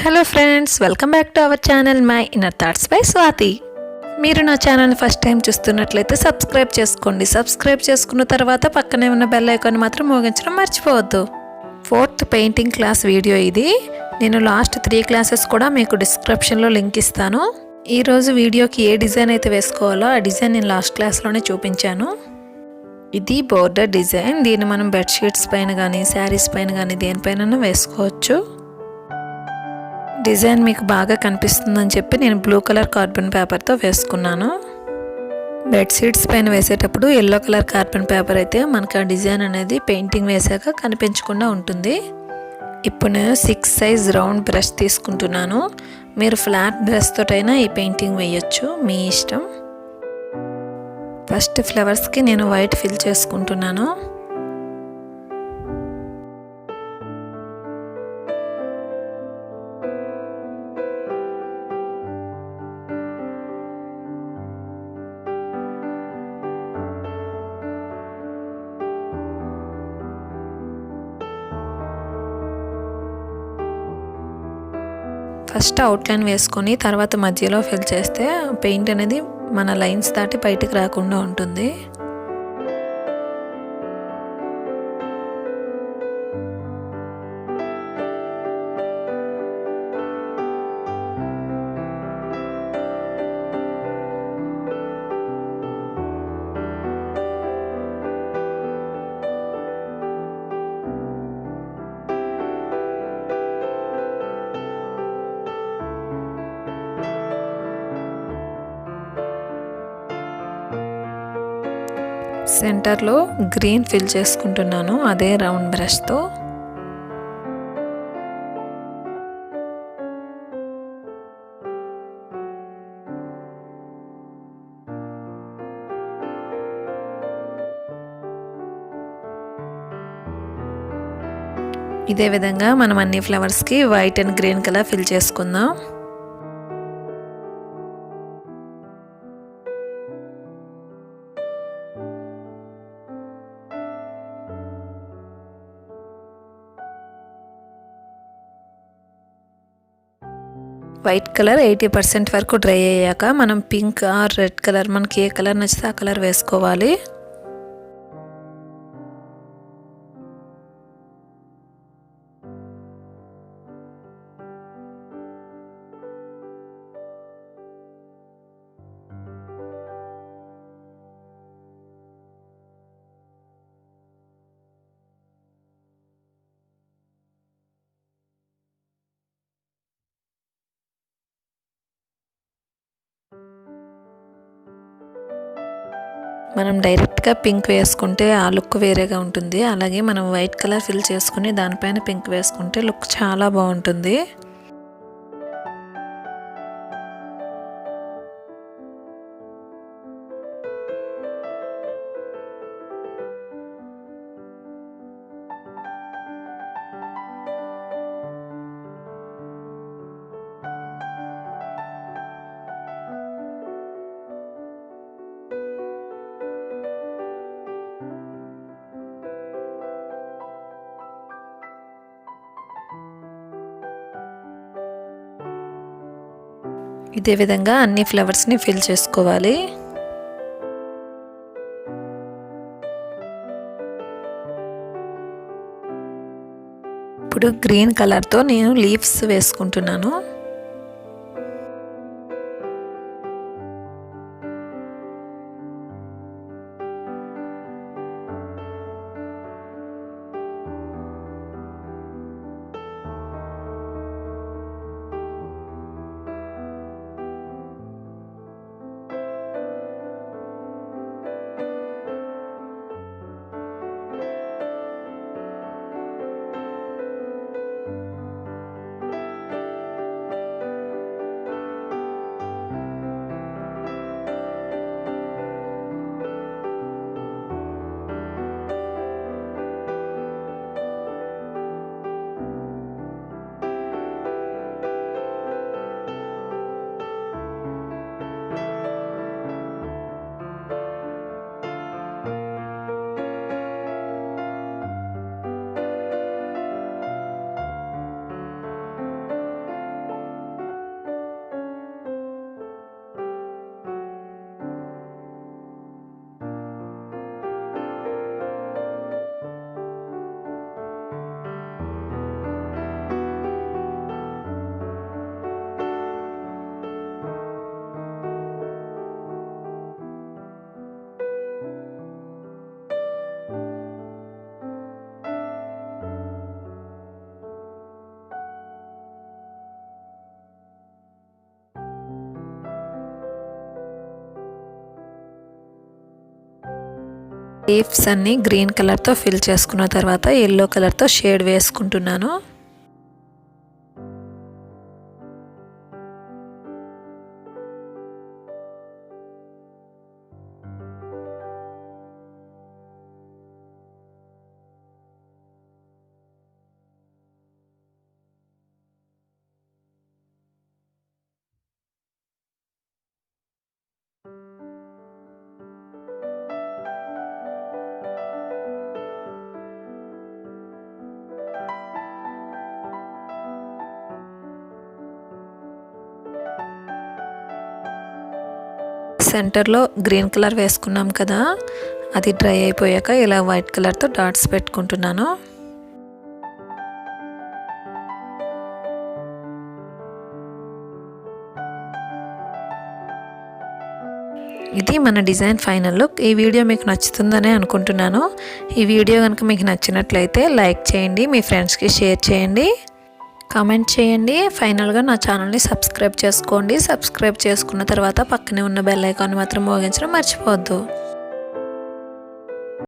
Hello friends, welcome back to our channel My Inner Thoughts by Swathi. మీరు నా channel first time చూస్తున్నట్లయితే subscribe చేసుకోండి. Subscribe చేసుకున్న తర్వాత పక్కనే ఉన్న బెల్ ఐకాన్ మాత్రం మోగించడం మర్చిపోవద్దు. 4th పెయింటింగ్ క్లాస్ వీడియో ఇది. నేను లాస్ట్ 3 క్లాసెస్ కూడా మీకు డిస్క్రిప్షన్లో లింక్ ఇస్తాను. ఈ రోజు వీడియోకి ఏ డిజైన్ అయితే వేసుకోవాలో ఆ డిజైన్ నేను లాస్ట్ క్లాస్లోనే చూపించాను. ఇది బోర్డర్ డిజైన్. దీన్ని మనం బెడ్షీట్స్ పైన కానీ శారీస్ పైన కానీ దేనిపైన వేసుకోవచ్చు. డిజైన్ మీకు బాగా కనిపిస్తుందని చెప్పి నేను బ్లూ కలర్ కార్బన్ పేపర్తో వేసుకున్నాను. బెడ్షీట్స్ పైన వేసేటప్పుడు ఎల్లో కలర్ కార్బన్ పేపర్ అయితే మనకు ఆ డిజైన్ అనేది పెయింటింగ్ వేసాక కనిపించకుండా ఉంటుంది. ఇప్పుడు నేను 6 సైజ్ రౌండ్ బ్రష్ తీసుకుంటున్నాను. మీరు ఫ్లాట్ బ్రష్ తోటైనా ఈ పెయింటింగ్ వేయచ్చు, మీ ఇష్టం. ఫస్ట్ ఫ్లవర్స్కి నేను వైట్ ఫిల్ చేసుకుంటున్నాను. ఫస్ట్ అవుట్లైన్ వేసుకొని తర్వాత మధ్యలో ఫిల్ చేస్తే పెయింట్ అనేది మన లైన్స్ దాటి బయటికి రాకుండా ఉంటుంది. సెంటర్లో గ్రీన్ ఫిల్ చేసుకుంటున్నాను అదే రౌండ్ బ్రష్తో. ఇదే విధంగా మనం అన్ని ఫ్లవర్స్కి white and green colour fill చేసుకుందాం. వైట్ కలర్ 80% వరకు డ్రై అయ్యాక మనం పింక్ ఆర్ రెడ్ కలర్ మనకి ఏ కలర్ నచ్చితే ఆ కలర్ వేసుకోవాలి. మనం డైరెక్ట్గా పింక్ వేసుకుంటే ఆ లుక్ వేరేగా ఉంటుంది. అలాగే మనం వైట్ కలర్ ఫిల్ చేసుకుని దానిపైన పింక్ వేసుకుంటే లుక్ చాలా బాగుంటుంది. ఇదే విధంగా అన్ని ఫ్లవర్స్ని ఫిల్ చేసుకోవాలి. ఇప్పుడు గ్రీన్ కలర్తో నేను లీవ్స్ వేసుకుంటున్నాను. లీవ్స్ అన్ని గ్రీన్ కలర్తో ఫిల్ చేసుకున్న తర్వాత ఎల్లో కలర్తో షేడ్ వేసుకుంటున్నాను. సెంటర్లో గ్రీన్ కలర్ వేసుకున్నాం కదా, అది డ్రై అయిపోయాక ఇలా వైట్ కలర్తో డాట్స్ పెట్టుకుంటున్నాను. ఇది మన డిజైన్ ఫైనల్ లుక్. ఈ వీడియో మీకు నచ్చుతుందనే అనుకుంటున్నాను. ఈ వీడియో కనుక మీకు నచ్చినట్లయితే లైక్ చేయండి, మీ ఫ్రెండ్స్కి షేర్ చేయండి, కామెంట్ చేయండి. ఫైనల్గా నా ఛానల్ని సబ్స్క్రైబ్ చేసుకోండి. సబ్స్క్రైబ్ చేసుకున్న తర్వాత పక్కనే ఉన్న బెల్ ఐకాన్ మాత్రం మోగించడం మర్చిపోవద్దు.